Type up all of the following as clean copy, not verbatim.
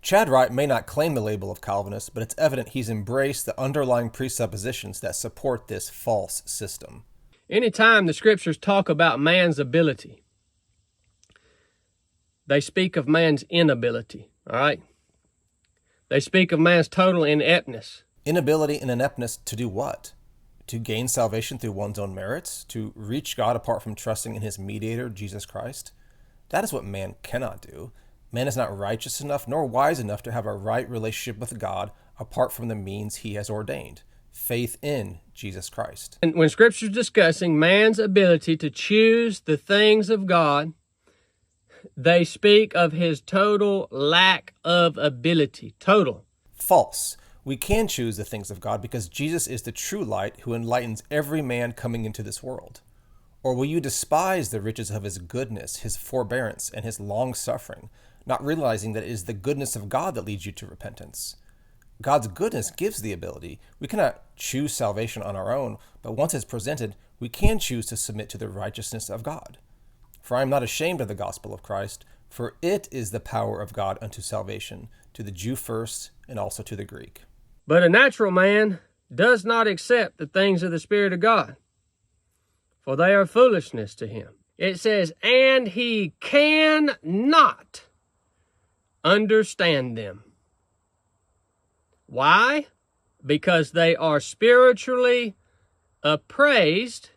Chad Wright may not claim the label of Calvinist, but it's evident he's embraced the underlying presuppositions that support this false system. Anytime the scriptures talk about man's ability, they speak of man's inability, all right? They speak of man's total ineptness. Inability and ineptness to do what? To gain salvation through one's own merits? To reach God apart from trusting in his mediator, Jesus Christ? That is what man cannot do. Man is not righteous enough nor wise enough to have a right relationship with God apart from the means he has ordained, faith in Jesus Christ. And when Scripture is discussing man's ability to choose the things of God, they speak of his total lack of ability. Total. False. We can choose the things of God because Jesus is the true light who enlightens every man coming into this world. Or will you despise the riches of his goodness, his forbearance, and his long-suffering, not realizing that it is the goodness of God that leads you to repentance? God's goodness gives the ability. We cannot choose salvation on our own, but once it's presented, we can choose to submit to the righteousness of God. For I am not ashamed of the gospel of Christ, for it is the power of God unto salvation, to the Jew first, and also to the Greek. But a natural man does not accept the things of the Spirit of God, for they are foolishness to him. It says, and he cannot understand them. Why? Because they are spiritually appraised,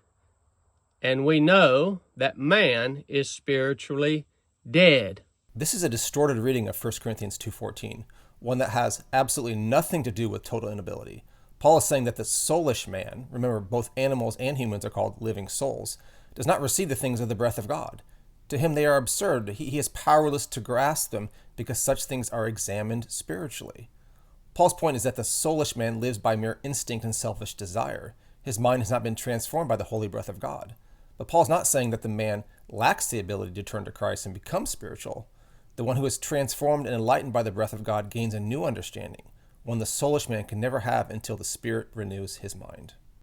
and we know that man is spiritually dead. This is a distorted reading of 1 Corinthians 2:14, one that has absolutely nothing to do with total inability. Paul is saying that the soulish man, remember both animals and humans are called living souls, does not receive the things of the breath of God. To him they are absurd. He is powerless to grasp them because such things are examined spiritually. Paul's point is that the soulish man lives by mere instinct and selfish desire. His mind has not been transformed by the holy breath of God. But Paul's not saying that the man lacks the ability to turn to Christ and become spiritual. The one who is transformed and enlightened by the breath of God gains a new understanding, one the soulish man can never have until the Spirit renews his mind.